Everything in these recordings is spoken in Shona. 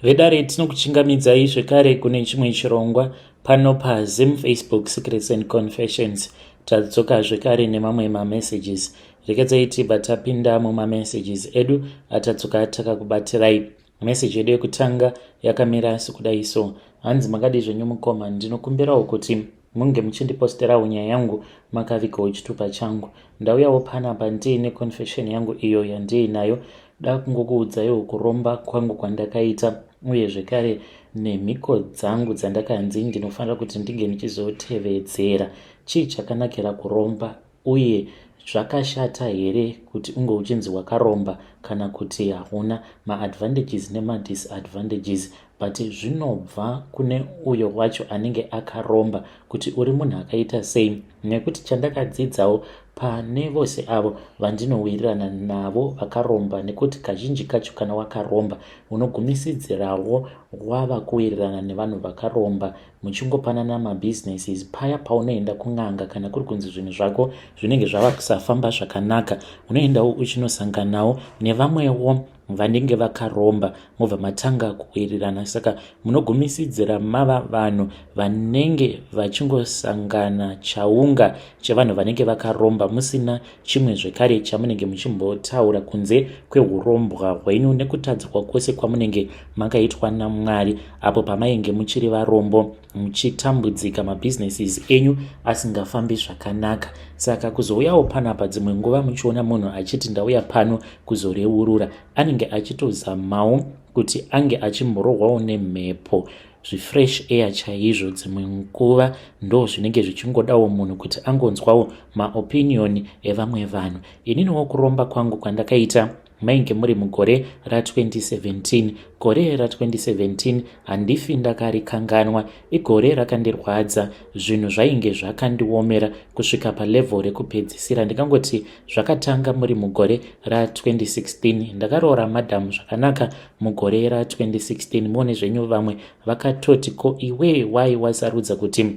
Vedare tinokuchingamidzai zvekare kune chimwe chirongwa pano paZim Facebook Secrets and Confessions. Tadzoka zvekare nemamwe mamessages. Rekedzai tibva tapinda mumamessages edu atadzoka takakubatirai. Message yedu yekutanga yakamira sekudai so. Hanzi makadi zvenyu mukoma, ndinokumbirawo kuti munge muchindiposterawo nyaya yangu makavikawo chitupa changu. Ndauyawo panapa ndiine confession yangu iyo yandiinayo. Da kungokuudzaiwo kuromba kwangu kwandakaita uye zvekare nemhiko dzangu dzandakanzi ndinofanira kuti ndinge ndichizotevedzera. Chii chakanakira kuromba uye zvakashata here kuti unge uchinzi wakaromba kana kuti hauna maadvantages nemadisadvantages, but zvinobva kune uyo wacho anenge akaromba kuti uri munhu akaita sei, nekuti chandakadzidzawo pane vose avo vandinowirirana navo vakaromba, nekuti kazhinji kacho kana wakaromba unogumisidzirawo wava kuwirirana nevanhu vakaromba, muchingopanana mabusinesses paya paunoenda kun'anga kana kuri kunzi zvinhu zvako zvinenge zvava kusafamba zvakanaka, unoendawo uchinosanganawo nevamwewo vanenge vakaromba mobva matanga kuwirirana. Saka munogumisidzira mava vanhu vanenge vachingosangana chaunga chevanhu vanenge vakaromba musina chimwe zvekare chamunenge muchimbotaura kunze kwehurombwa hwenyu nekutadzwa kwose kwamunenge makaitwa naMwari apo pamainge muchiri varombo muchitambudzika mabusinesses enyu asingafambi zvakanaka. Saka kuzouyawo panapa dzimwe nguva muchiona munhu achiti ndauya pano kuzoreurura, anenge achitozamawo kuti ange achimborohwawo nemhepo, zvifresh air chaizvo. Dzimwe nguva ndo zvinenge zvichingodawo munhu kuti angonzwawo maopinion evamwe vanhu. Ininiwo kuromba kwangu kwandakaita mainge muri mugore ra2017. Gore ra2017 handifi ndakarikanganwa, igore rakandirwadza, zvinhu zvainge zvakandiomera kusvika palevel rekupedzisira. Ndikangoti zvakatanga muri mugore ra2016, ndakaroora madhamu zvakanaka mugore ra2016. Muone zvenyu vamwe vakatoti ko iwe wai wasarudza kuti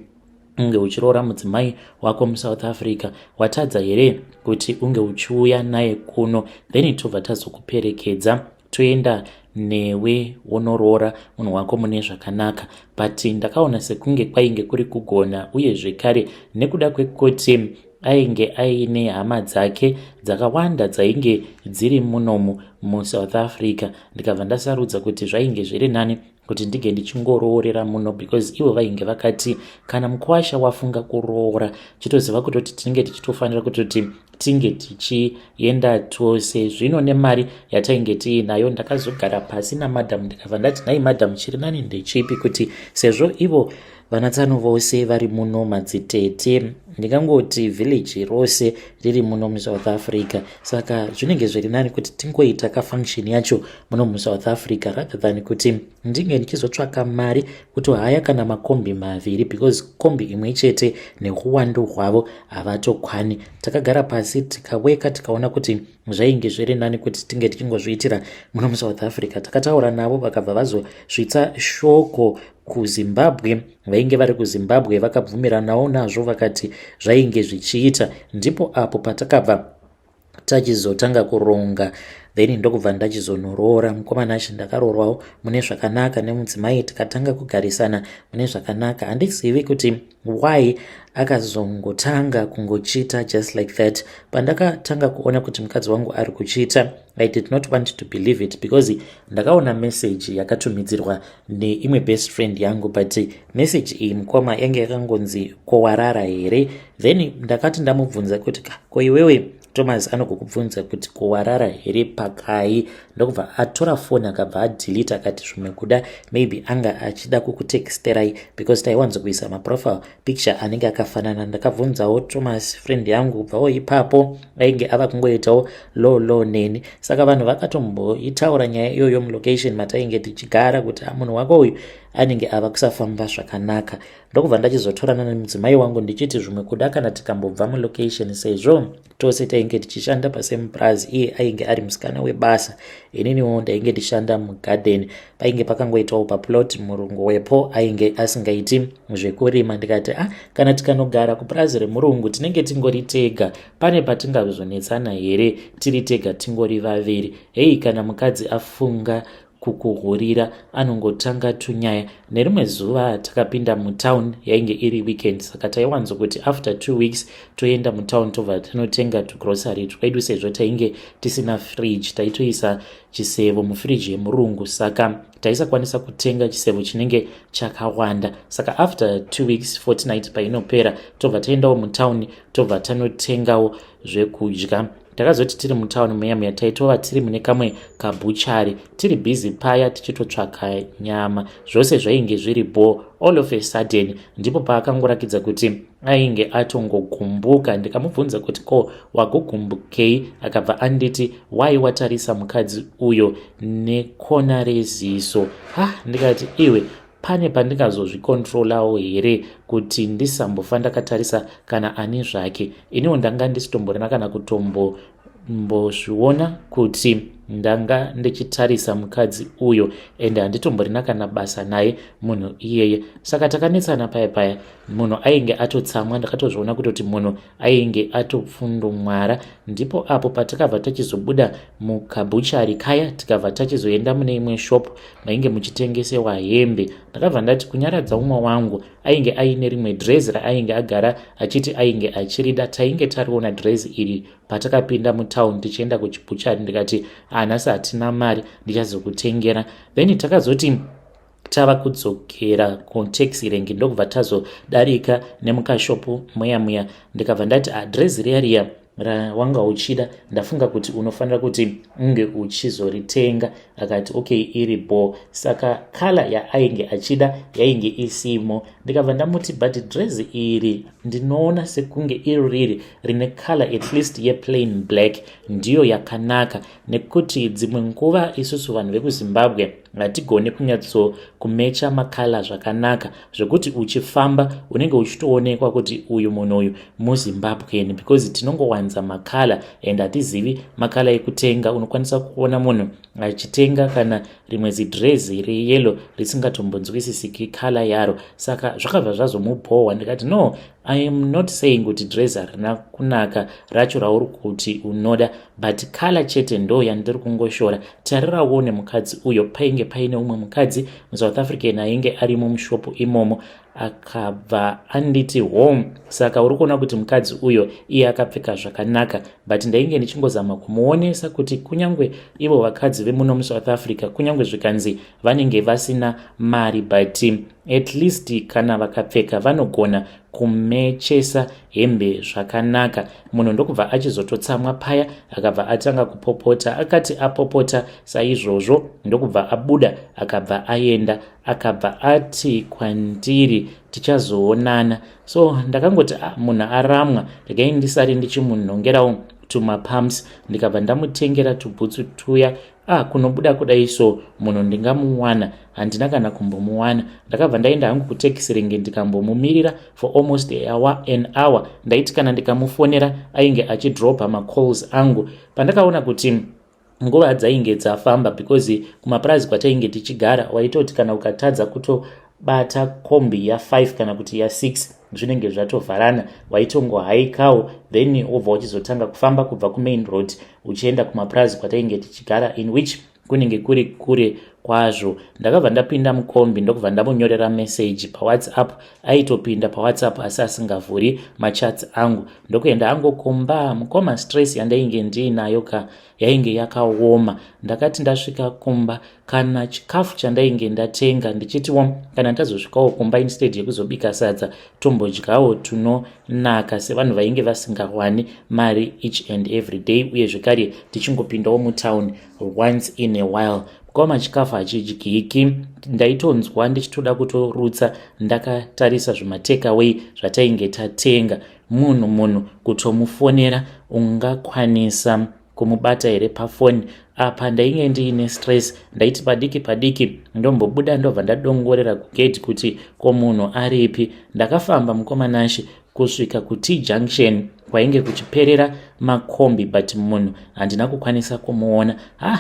unge uchiroora mudzimai wako muSouth Africa, watadza here kuti unge uchiuya naye kuno, then tobva tazokuperekedza toenda newe wonoroora munhu wako mune zvakanaka. But ndakaona sekunge kwainge kuri kugona, uye zvekare nekuda kwekuti ainge aine hama dzake dzakawanda dzainge dziri munomu muSouth Africa, ndikabva ndasarudza kuti zvainge zviri nani kuti ndige ndichingoroorera muno, because ivo vainge vakati kana mukwasha wafunga kuroora chitoziva kutoti tinenge tichitofanira kutoti tinge tichienda tose. Zvino nemari yatainge tiinayo ndakazogara pasi namadhamu ndikabva ndati nhai madhamu, chiri nani ndechipi kuti sezvo ivo vanatsano vose vari muno madzitete, ndingangoti village rose riri muno muSouth Africa, saka zvinenge zviri nani kuti tingoita kafunction yacho muno muSouth Africa rather than kuti ndinge ndichizotsvaka mari kuti haya kana makombi maviri, because kombi imwe chete neuwandu hwavo havatokwani. Takagara pasi tikaweka tikaona kuti zvainge zviri nani kuti tinge tichingozviitira muno muSouth Africa. Takataura navo vakabva vazosvitsa shoko kuZimbabwe, vainge vari kuZimbabwe vakabvumiranawo nazvo vakati zvainge zvichiita. Ndipo apo patakabva tachizotanga kuronga, then ndokubva ndachizonoroora. Mukomana acho ndakaroorwawo mune zvakanaka nemudzimai, tikatanga kugarisana mune zvakanaka. Handizivi kuti why akazongotanga kungochita just like that. Pandakatanga kuona kuti mukadzi wangu ari kuchita, I did not want to believe it, because ndakaona message yakatumidzirwa neimwe best friend yangu, but message iyi mukoma yange yakangonzi kowarara here. Then ndakati ndamubvunza kuti ko iwewe Thomas anokukubvunza kuti kowarara here pakai, ndokubva atora phone akabva adelete akati zvimwe kuda maybe anga achida kukutexterai, because taiwanzokuisa maprofile picture anenge akafanana. Ndakabvunzawo Thomas friend yangu, bvawo ipapo ainge ava kungoitawo low neni. Saka vanhu vakatomboitaura nyaya iyoyo mulocation matainge tichigara kuti munhu wako uyu anenge ava kusafamba zvakanaka. Ndokubva ndachizotorana nemudzimai wangu ndichiti zvimwe kuda kana tikambobva mulocation, sezvo tose tainge tichishanda pasame plaza, iye ainge ari musikana webasa, ininiwo ndainge ndichishanda mugarden, painge pakangoitawo paplot murungu wepo ainge asingaiti zvekurima. Ndikati kana tikanogara kupurazi remurungu tinenge tingori tega, pane patingazonetsana here tiri tega tingori vaviri. Hei, kana mukadzi afunga kukuhurira, anongotanga tunyaya. Nerimwe zuva takapinda mutown, yainge iri weekend, saka taiwanzo kuti after 2 weeks toenda mutown tobva tinotenga tugrocery twedu, sezvo tainge tisina fridge, taitoisa chisero mufriji yemurungu, saka taisakwanisa kutenga chisero chinenge chakawanda. Saka after 2 weeks fortnight painopera tobva taendawo mutown, tobva tanotengawo zvekudya. Takazoti tiri mutown muya taitova tiri mune kamwe kabuchari, tiri busy paya tichitotsvaka nyama, zvose zvainge zviripo. All of a sudden ndipo paakangorakidza kuti ainge atongogumbuka. Ndikamubvunza kuti ko wagogumbukei? Akabva anditi wai watarisa mukadzi uyo nekona reziso. Ndikati iwe pane pandingazozvikontrolawo here kuti ndisambofa ndakatarisa kana ani zvake. Iniwo ndanga ndisitomborina kana kutombozviona kuti ndanga ndichitarisa mukadzi uyo, ende handitomborina kana basa naye munhu iyeye. Saka takanetsana paya munhu ainge atotsamwa. Ndakatozviona kutoti munhu ainge atopfundumwara. Ndipo apo patakabva tachizobuda mukabuchari kaya, tikabva tachizoenda mune imwe shop mainge muchitengesewa hembe. Ndakabva ndati kunyaradza umwe wangu ainge aine rimwe dress raainge agara achiti ainge achirida. Tainge tariona dress iri patakapinda mutown tichienda kuchibuchari. Ndikati nhasi hatina mari, ndichazokutengera. Then takazoti tava kudzokera kutaxi rank ndokubva tazodarika nemukashopu muya. Ndikabva ndati dress riya rawanga uchida, ndafunga kuti unofanira kuti unge uchizoritenga. Akati okay, iripo. Saka kala yaainge achida yainge isimo. Ndikabva ndamuti but dress iri ndinoona sekunge iri rine kala at least ye plain black ndiyo yakanaka, nekuti dzimwe nguva isusu vanhu vekuZimbabwe hatigone kunyatso kumecha makala zvakanaka, zvekuti uchifamba unenge uchitoonekwa kuti uyu munhu uyu muZimbabwean, because tinongowanza makala and hatizivi makala ekutenga. Unokwanisa kuona munhu achitenga kana rimwe zidrezi reyellow risingatombonzwisisiki kala yaro. Saka zvakabva zvazomubhohwa. Ndikati no, I am not saying kuti dress harina kunaka racho rauri kuti unoda, but kala chete ndo yandiri kungoshora. Tarirawo nemukadzi uyo, painge paine umwe mukadzi muSouth African ainge arimo mushopu imomo, akabva anditi home. Saka uri kuona kuti mukadzi uyo iye akapfeka zvakanaka, but ndainge ndichingozama kumuonesa kuti kunyangwe ivo vakadzi vemuno muSouth Africa, kunyangwe zvikanzi vanenge vasina mari, but at least kana vakapfeka vanogona kumechesa hembe zvakanaka. Munhu ndokubva achizototsamwa paya, akabva atanga kupopota. Akati apopota saizvozvo ndokubva abuda, akabva aenda, akabva ati kwandiri tichazoonana. So ndakangoti munhu aramwa. Regai ndisari ndichimunhongerawo tumapumps, ndikabva ndamutengera tubhutsu tuya. Kunobuda kudai so munhu ndingamuwana handina kana kumbomuwana. Ndakabva ndaenda hangu kutaxi rank ndikambomumirira for almost an hour. Ndaiti kana ndikamufonera ainge achidropa macalls angu. Pandakaona kuti nguva dzainge dzafamba, because kumapurazi kwatainge tichigara waitoti kana ukatadza kutobata kombi ya5 kana kuti ya6 zvinenge zvatovharana, waitongohaikawo then obva uchizotanga kufamba kubva kumain road uchienda kumapurazi kwatainge tichigara, in which kunenge kuri kure kwazvo. Ndakabva ndapinda mukombi ndokubva ndamunyorera message paWhatsApp. Aitopinda paWhatsApp asi asingavhuri machats angu. Ndokuenda angokomba mukoma stress yandainge ndiinayo yainge yakaoma. Ndakati ndasvika kumba, kana chikafu chandainge ndatenga ndichitiwo kana ndazosvikawo kumba instead yekuzobika sadza tombodyawo tunonaka sevanhu vainge vasingawani mari each and every day, uye zvekare tichingopindawo mutown once in a while. Koma chikafu hachidyiki. Ndaitonzwa ndichitoda kutorutsa. Ndakatarisa zvimatake-away zvatainge tatenga. Munhu kutomufonera ungakwanisa kumubata here pafoni. Apa ndainge ndiine stress. Ndaiti padiki ndombobuda ndobva ndadongorera kugate kuti ko munhu aripi. Ndakafamba mukomanashi kusvika kuT junction kwainge kuchiperera makombi, but munhu handina kukwanisa kumuona.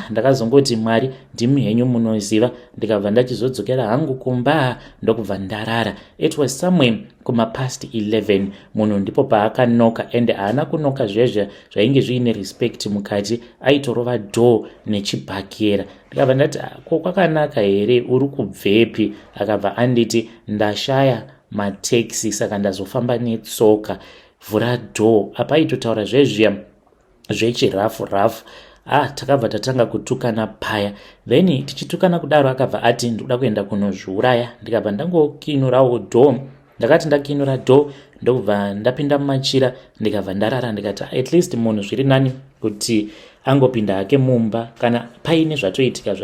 Ndakazongoti Mwari ndimi henyu munoziva. Ndikabva ndachizodzokera hangu kumba ndokubva ndarara. It was somewhere kuma past 11 munhu ndipo paakanoka, and haana kunoka zvezve zvainge zviine respect mukati, aitorova door nechibhakera. Ndikabva ndati ko kwakanaka here, uri kubvepi? Akabva anditi ndashaya mataxi saka ndazofamba netsoka. Vhura door. Apa aitotaura zvezviya zvechirafu rafu. Takabva tatanga kutukana paya. Then tichitukana kudaro akabva ati ndoda kuenda kunozviuraya. Ndikabva ndangokinurawo door. Ndakati ndakinura door ndobva ndapinda mumachira ndikabva ndarara. Ndikati at least munhu zviri nani kuti angopinda hake mumba, kana paine zvatoitika.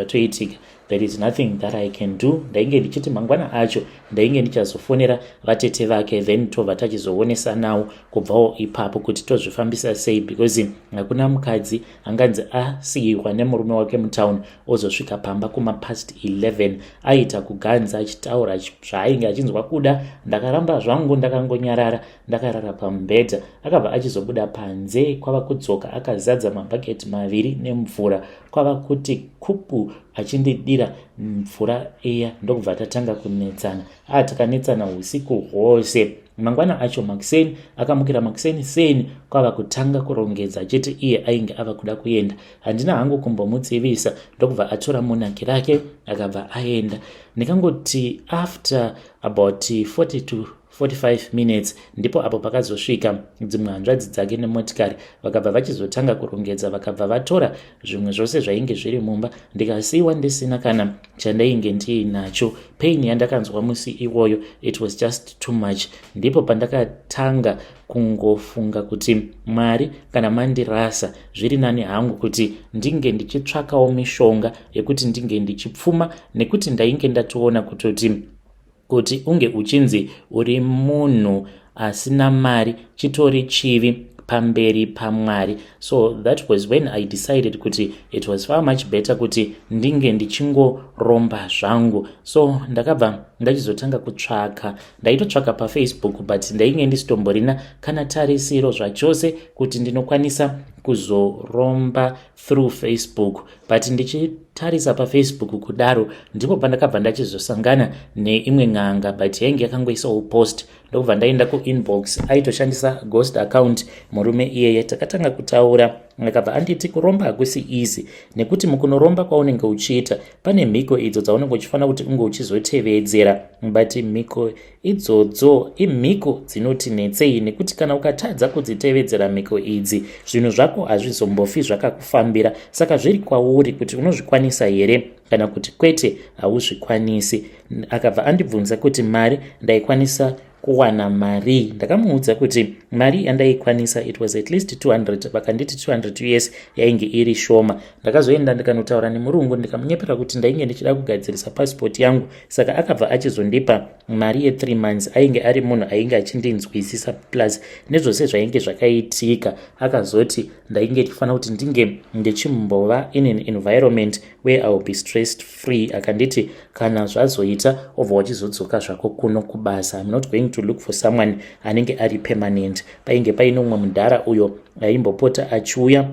There is nothing that I can do. Ndainge ndichiti mangwana acho ndainge ndichazofonera vatete vake, then tobva tachizoonesa nawo kubvawo ipapo kuti tozvifambisa sei, because hakuna mukadzi anganzi asiyirwa nemurume wake mutown ozosvika pamba kuma past 11 aita kuganza achitaura zvaainge achinzwa kuda. Ndakaramba zvangu ndakangonyarara ndakarara pamubhedha. Akabva achizobuda panze, kwava kudzoka akazadza mabhaketi maviri nemvura, kwava kuti kupu achindidira mvura iya. Ndokubva tatanga kunetsana. Takanetsana usiku hwose. Mangwana acho Maxeni akamukira Maxeni seni kwava kutanga kurongedza achiti iye ainge ava kuda kuenda. Handina hangu kumbomutsivisa. Ndokubva atora munaki rake akabva aenda. Ndikangoti after about 40 to 45 minutes ndipo apo pakazosvika dzimwe hanzvadzi dzake nemotikari, vakabva vachizotanga kurongedza, vakabva vatora zvimwe zvose zvainge zviri mumba. Ndikasiiwa ndisina kana chandainge ndiinacho. Pain yandakanzwa musi iwoyo, it was just too much. Ndipo pandakatanga kungofunga kuti Mwari kana mandirasa zviri nani hangu kuti ndinge ndichitsvakawo mishonga yekuti ndinge ndichipfuma, nekuti ndainge ndatoona kuti unge uchinzi uri munhu asina mari chitori chivi pamberi paMwari. So that was when I decided kuti it was far much better kuti ndinge ndichingoromba zvangu. So ndakabva ndachizotanga kutsvaka, ndaitotsvaka paFacebook, but ndainge ndisitomborina kana tarisiro zvachose kuti ndinokwanisa kuzoromba through Facebook, but ndichitarisa paFacebook kudaro ndipo pandakabva ndachizosangana neimwe n'anga, but yainge yakangoisawo post. Ndokubva ndaenda kuinbox, aitoshandisa ghost account murume iyeye. Takatanga kutaura, akabva anditi kuromba hakusi easy, nekuti mukunoromba kwaunenge uchiita pane mhiko idzo dzaunenge uchifanira kuti unge uchizotevedzera, but mhiko idzodzo imhiko dzinoti netsei, nekuti kana ukatadza kudzitevedzera mhiko idzi zvinhu zvako hazvizombofi zvakakufambira. Saka zviri kwauri kuti unozvikwanisa here kana kuti kwete hauzvikwanisi. Akabva andibvunza kuti mari ndaikwanisa kuwana mari. Ndakamuudza kuti mari yandaikwanisa it was at least 200. Vakanditi 200 US yainge iri shoma. Ndakazoenda ndikanotaura nemurungu ndikamunyepera kuti ndainge ndichida kugadzirisa passport yangu. Saka akabva achizondipa mari ye3 months. Ainge ari munhu ainge achindinzwisisa plus nezvose zvainge zvakaitika. Akazoti ndainge ndifanira kuti ndinge ndichimbova in an environment where I will be stressed free. Akanditi kana zvazoita obva wachizodzoka zvako kuno kubasa. I'm not going to look for someone anenge ari permanent. Painge paino mumwe mudhara uyo aimbopota achiuya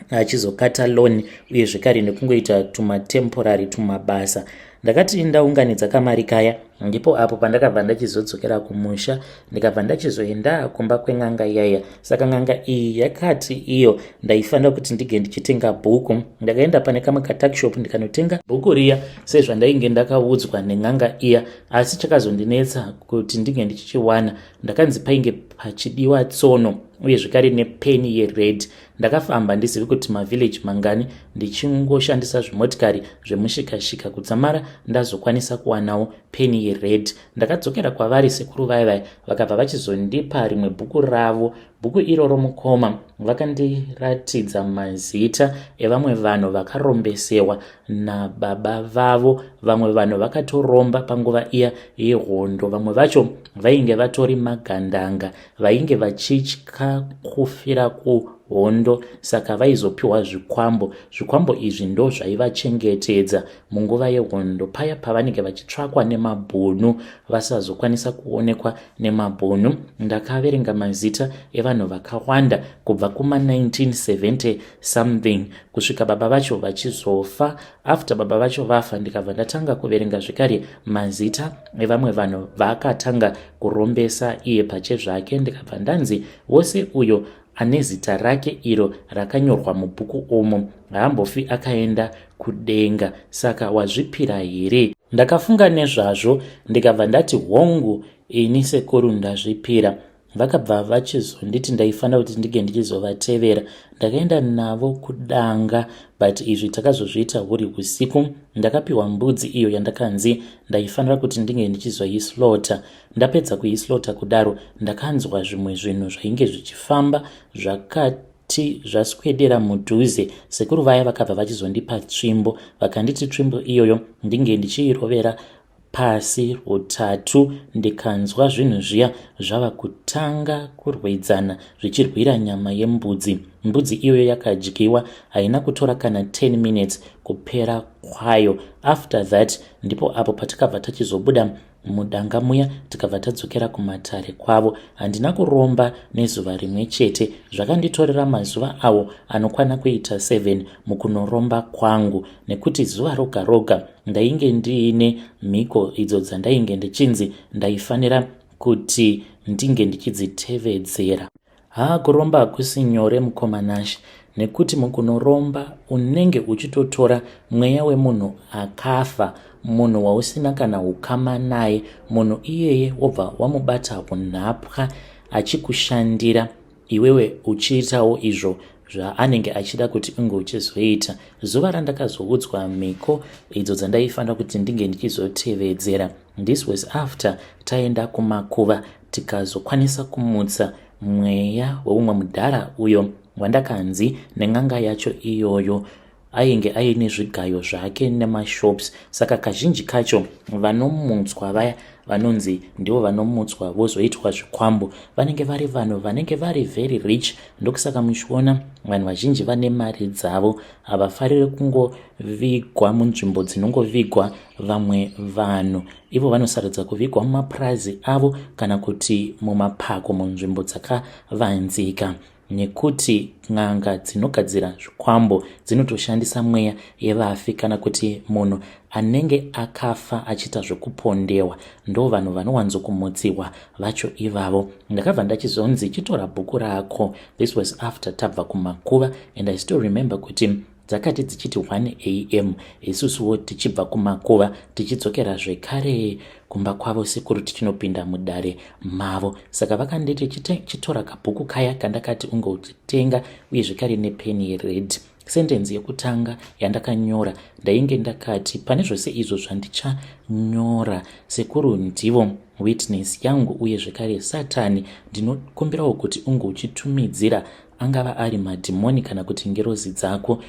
achizokata loan uye zvekare nekungoita temporary tumabasa. Ndakati ndaunganidza kamari kaya, ndipo apo pandakabva ndachizodzokera kumusha ndikabva ndachizoenda kumba kwen'anga iyaya. Saka n'anga iyi yakati iyo ndaifanira kuti ndige ndichitenga bhuku. Ndakaenda pane kamwe katakishop ndikanotenga bhuku riya sezvandainge ndakaudzwa nen'anga iya, asi chakazondinetsa kuti ndige ndichichiwana. Ndakanzi painge pachidiwa tsono uye zvekare nepeni yered. Ndakafamba ndizivi kuti mavillage mangani ndichingoshandisa zvimotikari zvemushikashika kudzamara ndazokwanisa kuwanawo peni yered. Ndakadzokera kwavari sekuru vaivai vakabva vachizondipa rimwe bhuku ravo. Bhuku iroro mukoma vakandiratidza mazita evamwe vanhu vakarombesewa nababa vavo. Vamwe vanhu vakatoromba panguva iya yehondo. Vamwe vacho vainge vatori magandanga vainge vachitya kufira kuhondo, saka vaizopiwa zvikwambo zvikwambo izvi ndo zvaivachengetedza munguva yehondo, paya pavanenge vachitsvakwa nemabhunu vasazokwanisa kuonekwa nemabhunu. Ndakaverenga mazita evanhu vakawanda kubva kuma1970 something kusvika baba vacho vachizofa. After baba vacho vafa, ndikabva ndatanga kuverenga zvekare mazita evamwe vanhu vakatanga kurombesa iye pachezvake. Ndikabva ndanzi wose uyo ane zita rake iro rakanyorwa mubhuku omo haambofi akaenda kudenga, saka wazvipira here? Ndakafunga nezvazvo ndikabva ndati hongu, ini sekuru ndazvipira. Vakabva vachizonditi ndaifanira kuti ndige ndichizovatevera. Ndakaenda navo kudanga, but izvi takazozviita huri usiku. Ndakapiwa mbudzi iyo yandakanzi ndaifanira kuti ndinge ndichizoislota. Ndapedza kuislota kudaro, ndakanzwa zvimwe zvinhu zvainge zvichifamba zvakati zvaswedera mudhuze. Sekuru vaya vakabva vachizondipa tsvimbo, vakanditi tsvimbo iyoyo ndinge ndichiirovera pasi rutatu. Ndikanzwa zvinhu zviya zvava kutanga kurwedzana zvichirwira nyama yembudzi. Mbudzi iyoyo yakadyiwa, haina kutora kana 10 minutes kupera kwayo. After that ndipo apo patakabva tachizobuda mudanga muya tikabva tadzokera kumatare kwavo. Handina kuromba nezuva rimwe chete, zvakanditorera mazuva awo anokwana kuita 7 mukunoromba kwangu, nekuti zuva roga roga ndainge ndiine mhiko idzo dzandainge ndichinzi ndaifanira kuti ndinge ndichidzitevedzera. Kuromba hakusi nyore mukomanashi, nekuti mukunoromba unenge uchitotora mweya wemunhu akafa, munhu wausina kana ukama naye. Munhu iyeye wobva wamubata unhapwa achikushandira, iwewe uchiitawo izvo zvaanenge achida kuti unge uchizoita. Zuva randakazoudzwa mhiko idzo dzandaifanira kuti ndinge ndichizotevedzera, this was after taenda kumakuva tikazokwanisa kumutsa mweya weumwe mudhara uyo wandakanzi nen'anga yacho iyoyo ainge aine zvigayo zvake nemashops. Saka kazhinji kacho vanomutswa vaya vanonzi ndivo vanomutswa vozoitwa zvikwambo vanenge vari vanhu vanenge vari very rich. Ndokusaka muchiona vanhu vazhinji vane mari dzavo, havafariri kungovigwa munzvimbo dzinongovigwa vamwe vanhu. Ivo vanosaridza kuvigwa mumapurazi avo kana kuti mumapako munzvimbo dzakavanzika, nekuti n'anga dzinogadzira zvikwambo dzinotoshandisa mweya yevafi kana kuti munhu anenge akafa achiita zvekupondewa. ndo vanhu vanowanzokumutsiwa vacho ivavo. Ndakabva ndachizonzi chitora bhuku rako. This was after tabva kumakuva, and I still remember kuti dzakati dzichiti 1 am isusuwo tichibva kumakuva tichidzokera zvekare kumba kwavo sekuru tichinopinda mudare mavo. Saka vakanditi chitora kabhuku kaya kandakati unge uchitenga, uye zvekare nepeni red. Sentensi yekutanga yandakanyora ndainge ndakati pane zvose izvo zvandichanyora sekuru ndivo witness yangu, uye zvekare Satani ndinokumbirawo kuti unge uchitumidzira angava ari madhimoni kana kuti ngerozi dzako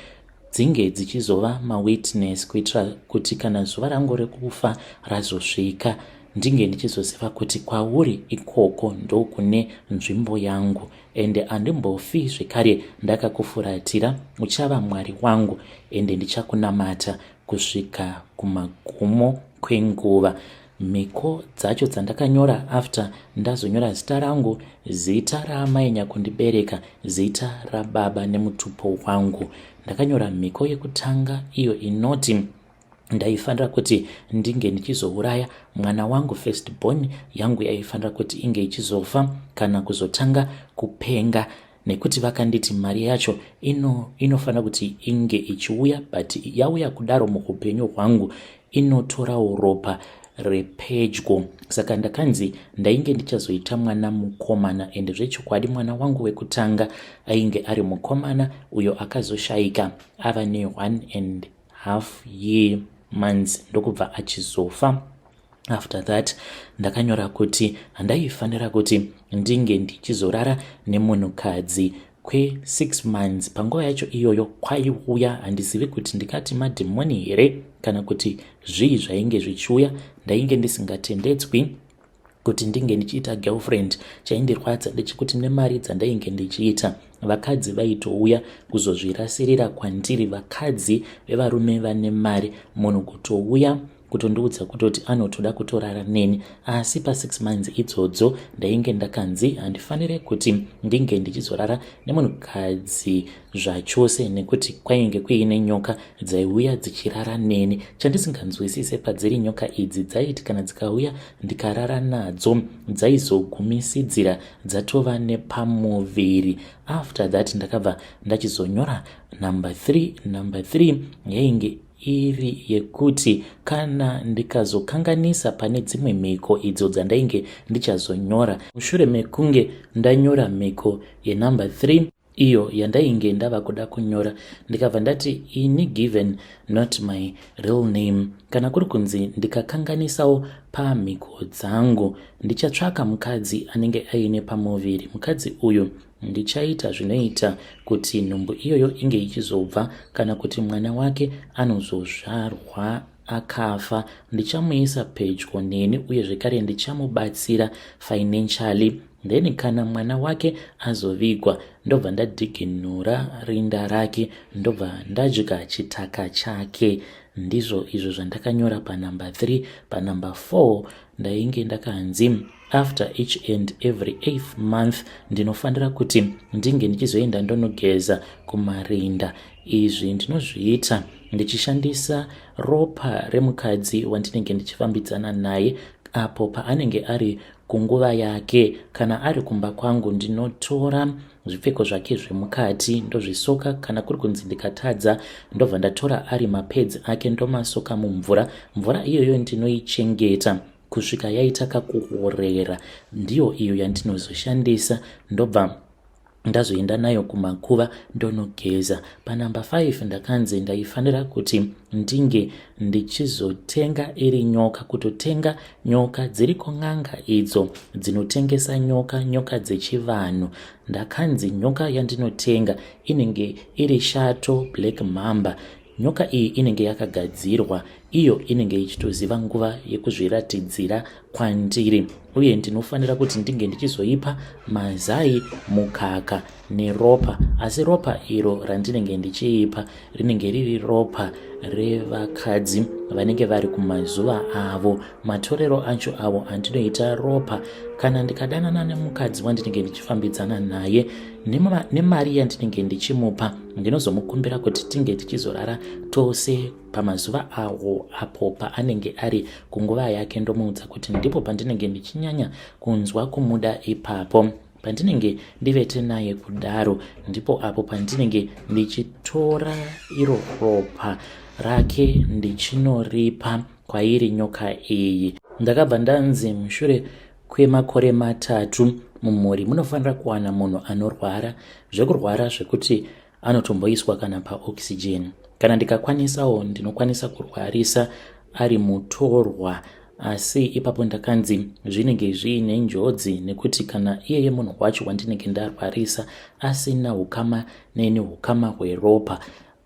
dzinge dzichizova mawitness, kuitira kuti kana zuva rangu rekufa razosvika ndinge ndichizoziva kuti kwauri ikoko ndo kune nzvimbo yangu, ende handimbofi zvekare ndakakufuratira. Uchava Mwari wangu ende ndichakunamata kusvika kumagumo kwenguva. Mhiko dzacho dzandakanyora after ndazonyora zita rangu, zita raamai nyakundibereka, zita rababa nemutupo wangu. Ndakanyora mhiko yekutanga iyo inoti ndaifanira kuti ndinge ndichizouraya mwana wangu firstborn yangu yaifanira kuti inge ichizofa kana kuzotanga kupenga, nekuti vakanditi mari yacho inofanira kuti inge ichiuya, but yauya kudaro muupenyu hwangu inotorawo ropa repedyo. Saka ndakanzi ndainge ndichazoita mwana mukomana, ende zvechokwadi mwana wangu wekutanga ainge ari mukomana uyo akazoshayika ava ne1.5 year months ndokubva achizofa. After that ndakanyora kuti handaifanira kuti ndinge ndichizorara nemunhukadzi kwe6 months. Panguva yacho iyoyo kwaiuya, handizivi kuti ndikati madhimoni here kana kuti zvii zvainge zvichiuya, ndainge ndisingatendedzwi kuti ndinge ndichiita girlfriend, chaindirwadza ndechekuti nemari dzandainge ndichiita vakadzi vaitouya kuzozvirasirira kwandiri, vakadzi vevarume vane mari, munhu kutouya kutondiudza kutoti anotoda kutorara neni. Asi pa6 months idzodzo ndainge ndakanzi handifanire kuti ndinge ndichizorara nemunhukadzi zvachose, nekuti kwainge kuine nyoka dzaiuya dzichirara neni. Chandisinganzwisise padziri nyoka idzi dzaiti kana dzikauya ndikarara nadzo dzaizogumisidzira dzatova nepamuviri. After that ndakabva ndachizonyora number 3. Number 3 yainge iri yekuti kana ndikazokanganisa pane dzimwe mhiko idzo dzandainge ndichazonyora, mushure mekunge ndanyora mhiko yenumber 3 iyo yandainge ndava kuda kunyora, ndikabva ndati ini given not my real name, kana kuri kunzi ndikakanganisawo pamhiko dzangu ndichatsvaka mukadzi anenge aine pamuviri. Mukadzi uyu ndichaita zvinoita kuti nhumbu iyoyo inge ichizobva, kana kuti mwana wake anozozvarwa akafa ndichamuisa pedyo neni uye zvekare ndichamubatsira financially. Then kana mwana wake azovigwa ndobva ndadhiginura rinda rake, ndobva ndadya chitaka chake. Ndizvo izvo zvandakanyora panumber 3. Panumber 4 ndainge ndakanzi after each and every 8th month ndinofanira kuti ndinge ndichizoenda ndonogeza kumarinda. Izvi ndinozviita ndichishandisa ropa remukadzi wandinenge ndichifambidzana naye apo paanenge ari kunguva yake. Kana ari kumba kwangu ndinotora zvipfeko zvake zvemukati ndozvisoka, kana kuri kunzi ndikatadza ndobva ndatora ari mapedzi ake ndomasoka mumvura. Mvura iyoyo ndinoichengeta kusvika yaita kakuorera, ndiyo iyo yandinozoshandisa ndobva ndazoenda nayo kumakuva ndonogeza. Panumber 5 ndakanzi ndaifanira kuti ndinge ndichizotenga iri nyoka, kutotenga nyoka dziriko n'anga idzo dzinotengesa nyoka dzechivanhu. Ndakanzi nyoka yandinotenga inenge iri shato black mamba. Nyoka iyi inenge yakagadzirwa, iyo inenge ichitoziva nguva yekuzviratidzira kwandiri, uye ndinofanira kuti ndinge ndichizoipa mazai, mukaka neropa. Asi ropa iro randinenge ndichiipa rinenge riri ropa revakadzi vanenge vari kumazuva avo. Matorero acho avo andinoita ropa. Kana ndikadanana nemukadzi wandinenge ndichifambidzana naye, nemari yandinenge ndichimupa ndinozomukumbira kuti tinge tichizorara tose pamazuva awo apo paanenge ari kunguva yake. Ndomuudza kuti ndipo pandinenge ndichinyanya kunzwa kumuda ipapo. Pandinenge ndivete naye kudaro ndipo apo pandinenge ndichitora iro ropa rake ndichinoripa kwairi nyoka iyi. Ndakabva ndanzi mushure kwemakore 3 mumhuri munofanira kuwana munhu anorwara, zvekurwara zvekuti anotomboiswa kana paoxygen. Kana ndikakwanisawo ndinokwanisa kurwarisa ari mutorwa, asi ipapo ndakanzi zvinenge zviine njodzi, nekuti kana iyeye munhu wacho wandinenge ndarwarisa asina ukama neni, ukama hweropa,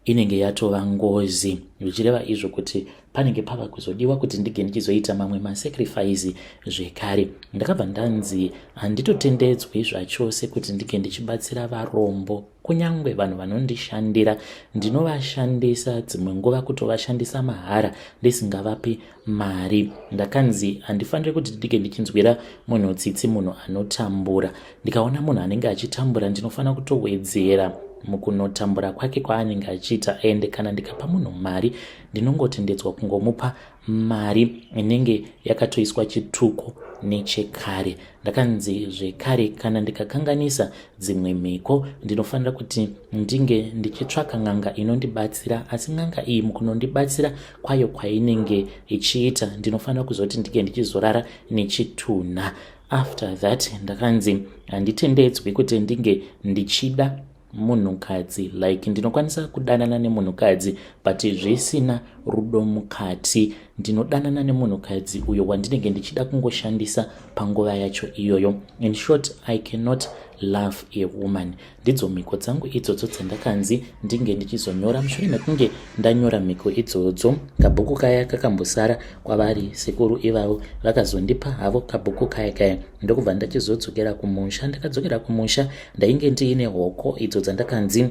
inenge yatova ngozi. Zvichireva izvo kuti panenge pava kuzodiwa kuti ndige ndichizoita mamwe masacrifice zvekare. Ndakabva ndanzi handitotendedzwi zvachose kuti ndige ndichibatsira varombo, kunyangwe vanhu vanondishandira ndinovashandisa dzimwe nguva kutovashandisa mahara ndisingavapi mari. Ndakanzi handifaniri kuti ndige ndichinzwira munhu tsitsi, munhu anotambura. Ndikaona munhu anenge achitambura ndinofanira kutowedzera mukunotambura kwake kwaanenge achiita, ende kana ndikapa munhu mari ndinongotendedzwa kungomupa mari inenge yakatoiswa chituko nechekare. Ndakanzi zvekare kana ndikakanganisa dzimwe mhiko ndinofanira kuti ndinge ndichitsvaka n'anga inondibatsira, asi n'anga iyi mukunondibatsira kwayo kwainenge ichiita ndinofanira kuzoti ndige ndichizorara nechitunha. After that ndakanzi handitendedzwi kuti ndinge ndichida munhukadzi, like ndinokwanisa kudanana nemunhukadzi but zvisina rudo mukati. Ndinodanana nemunhukadzi uyo wandinenge ndichida kungoshandisa panguva yacho iyoyo. In short, I cannot love a woman. Ndidzo mhiko dzangu idzodzo dzandakanzi ndinge ndichizonyora. Mushure mekunge ndanyora mhiko idzodzo, kabhuku kaya kakambosara kwavari sekuru ivavo vakazondipa havo kabhuku kaya ndokubva ndachizodzokera kumusha. Ndakadzokera kumusha ndainge ndiine hoko idzo dzandakanzi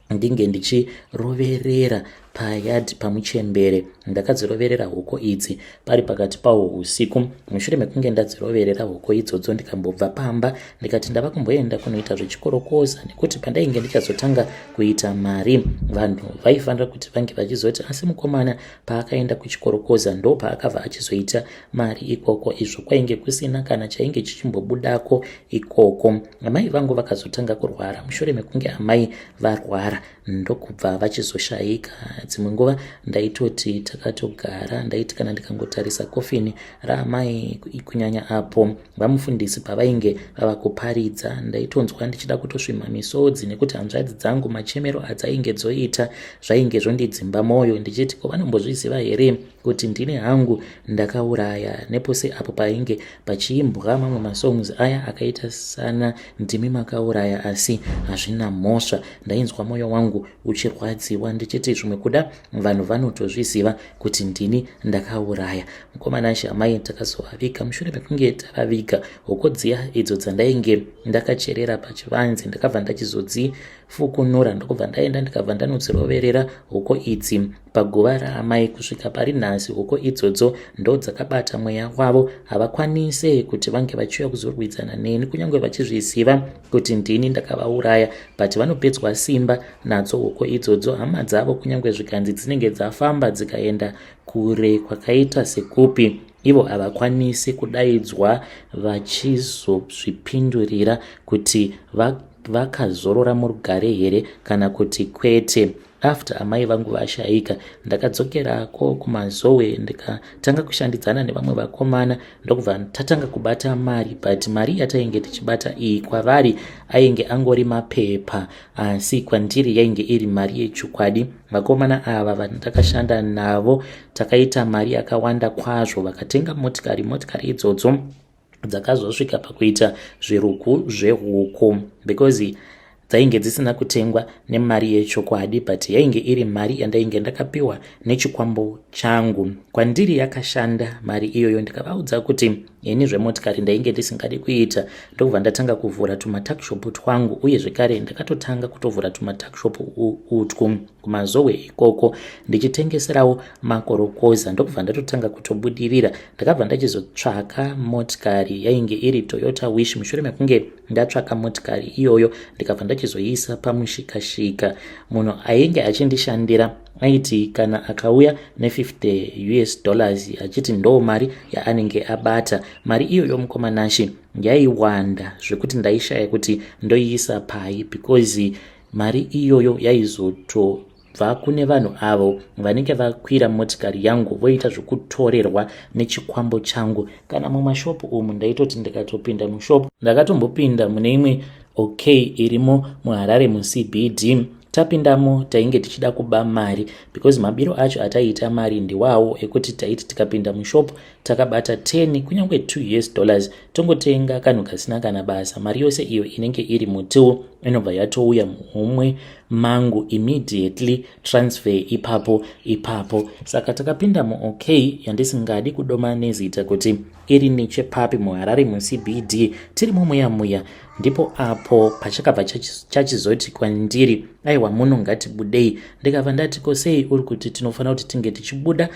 ndinge ndichiroverera payadhi pamuchembere. Ndakadziroverera hoko idzi pari pakati pawo usiku. Mushure mekunge ndadziroverera hoko idzodzo ndikambobva pamba ndikati ndava kumboenda kunoita zvechikorokoza, nekuti pandainge ndichazotanga kuita mari vanhu vaifanira kuti vange vachizoti asi mukomana paakaenda kuchikorokoza ndo paakabva achizoita mari ikoko. Izvo kwainge kusina kana chainge chichimbobudako ikoko. Amai vangu vakazotanga kurwara. Mushure mekunge amai varwara ndokubva vachizoshayika. Dzimwe nguva ndaitoti takatogara, ndaiti kana ndikangotarisa kofini raamai kunyanya apo vamufundisi pavainge vava kuparidza, ndaitonzwa ndichida kutosvima misodzi, nekuti hanzvadzi dzangu machemero adzainge dzoita zvainge zvondidzimba mwoyo, ndichiti ko vanombozviziva here kuti ndine hangu ndakauraya. Nepose apo painge pachiimbwa mamwe masongs aya akaita sana ndimi makauraya asi hazvina mhosva, ndainzwa mwoyo wangu uchirwadziwa ndichiti zvimwe kuda vanhu vanotozviziva kuti ndini ndakauraya. Mukomana shamai takazovavika. Mushure mekunge tavaviga, hoko dziya idzo dzandainge ndakacherera pachivanze ndakabva ndachizodzifukunura, ndokubva ndaenda ndikabva ndanodziroverera hoko idzi paguva raamai. Kusvika pari nhasi hoko idzodzo ndo dzakabata mweya wavo, havakwanise kuti vange vachiuya kuzorwidzana neni kunyange vachizviziva kuti ndini ndakavauraya, but vanopedzwa simba nadzo hoko idzodzo. Hama dzavo kunyange zvikanzi dzinenge dzafamba dzikaenda kure kwakaita sekupi, ivo havakwanisi kudaidzwa vachizozvipindurira kuti vakazorora murugare here kana kuti kwete. After amai vangu vashayika, ndakadzokerako kumazowe ndikatanga kushandidzana nevamwe vakomana, ndokubva tatanga kubata mari, but mari yatainge tichibata iyi kwavari ainge angori mapepa, asi kwandiri yainge iri mari yechokwadi. Vakomana ava vandakashanda navo takaita mari yakawanda kwazvo, vakatenga motikari idzodzo dzakazosvika pakuita zviruku zvehuku, because dzainge dzisina kutengwa nemari yechokwadi, but yainge iri mari yandainge ndakapiwa nechikwambo changu. Kwandiri yakashanda mari iyoyo. Ndikavaudza kuti ini zvemotikari ndainge ndisingadi kuita, ndokubva ndatanga kuvhura tumatakshop twangu, uye zvekare ndakatotanga kutovhura tumatakshop utwu kumazowe ikoko ndichitengeserawo makorokoza. Ndokubva ndatotanga kutobudirira. Ndakabva ndachizotsvaka motikari yainge iri Toyota Wish. Mushure mekunge ndatsvaka motikari iyoyo ndikabva ndachizoisa pamushikashika. Munhu ainge achindishandira aiti kana akauya $50 achiti ndo mari yaanenge abata. Mari iyoyo mukomanashi yaiwanda zvekuti ndaishaya kuti ndoiisa pai, because mari iyoyo yaizotobva kune vanhu avo vanenge vakwira motikari yangu voita zvokutorerwa nechikwambo changu. Kana mumashopu umu ndaitoti ndikatopinda mushopu, ndakatombopinda mune imwe irimo muHarare muCBD. Tapindamo tainge tichida kuba mari, because mabiro acho ataiita mari ndiwawo ekuti taiti tikapinda mushopu takabata 10 kunyange $2 tongotenga kanhu kasina kana basa. Mari yose iyo inenge iri mutiwo inobva yatouya muhomwe mangu immediately, transfer ipapo. Saka takapinda yandisingadi kudoma nezita kuti iri nechepapi muHarare muCBD, tirimo muya. Ndipo apo pachakabva chachizoti kwandiri, aiwa muno ngatibudei. Ndikabva ndati kosei uri kuti tinofanira kuti tinge tichibuda.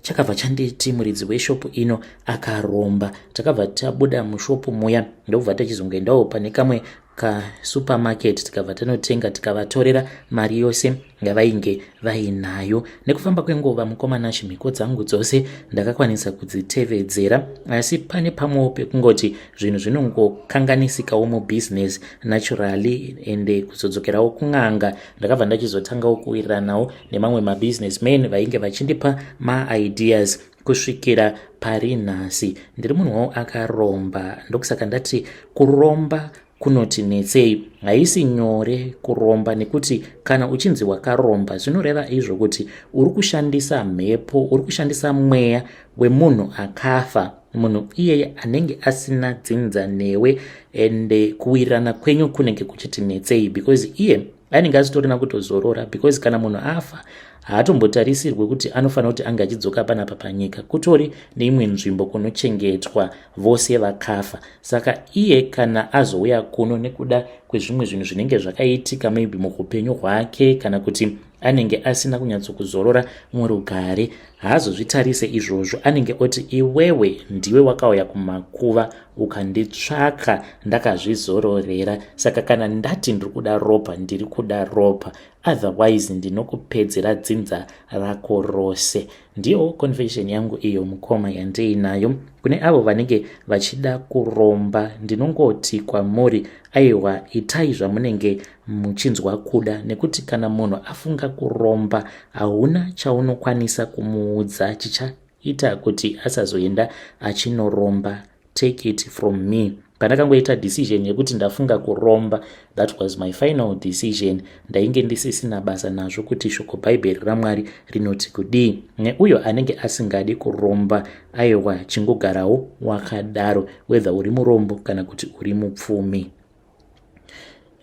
Chakabva chanditi muridzi weshopu ino akaromba. Takabva tabuda mushopu muya ndokubva tachizongoendawo pane kamwe kasupermarket tikabva tanotenga tikavatorera mari yose yavainge vainayo. Nekufamba kwenguva mukomana mhiko dzangu dzose ndakakwanisa kudzitevedzera, asi pane pamwewo pekungoti zvinhu zvinongokanganisikawo mubusiness naturally, ende kuzodzokerawo kun'anga ndakabva ndachizotangawo kuwiriranawo nemamwe mabusinessmen vainge vachindipa maideas kusvikira pari nhasi ndiri munhuwo akaromba. Ndokusaka ndati kuromba kunoti netsei, haisi nyore kuromba, nekuti kana uchinzi wakaromba zvinoreva izvo kuti uri kushandisa mhepo, uri kushandisa mweya wemunhu akafa munhu iyeye anenge asina dzinza newe ende kuwirirana kwenyu kunenge kuchiti netsei, because iye anenge asitorina kutozorora, because kana munhu afa haatombotarisirwe kuti anofanira kuti anga achidzoka panapa panyika, kutori neimwe nzvimbo kunochengetwa vose vakafa. Saka iye kana azouya kuno nekuda kwezvimwe zvinhu zvinenge zvakaitika maybe muupenyu hwake, kana kuti anenge asina kunyatsokuzorora murugare, haazozvitarise izvozvo. Anenge oti iwewe ndiwe wakauya kumakuva ukanditsvaka ndakazvizororera, saka kana ndati ndiri kuda ropa ndiri kuda ropa, otherwise ndinokupedzera dzinza rako rose. Ndiyo confession yangu iyo mukoma yandiinayo. Kune avo vanenge vachida kuromba, ndinongoti kwamuri, aiwa itai zvamunenge muchinzwa kuda, nekuti kana munhu afunga kuromba hauna chaunokwanisa kumuudza chichaita kuti asazoenda achinoromba. Take it from me. Pandakangoita decision yekuti ndafunga kuromba, that was my final decision. Ndainge ndisisina basa nazvo kuti shoko bhaibheri raMwari rinoti kudii. Neuyo anenge asingadi kuromba, aiwa chingogarawo wakadaro, whether uri murombo kana kuti uri mupfumi.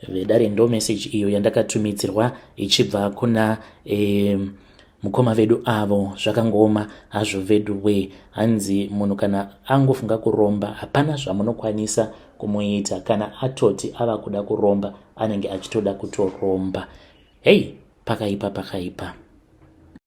Vedare ndo message iyo yandakatumidzirwa ichibva kuna mukoma vedu avo. Zvakangoma hazvo vedu we, hanzi munhu kana angofunga kuromba hapana zvamunokwanisa kumuita. Kana atoti ava kuda kuromba anenge achitoda kutoromba. Hey, pakaipa.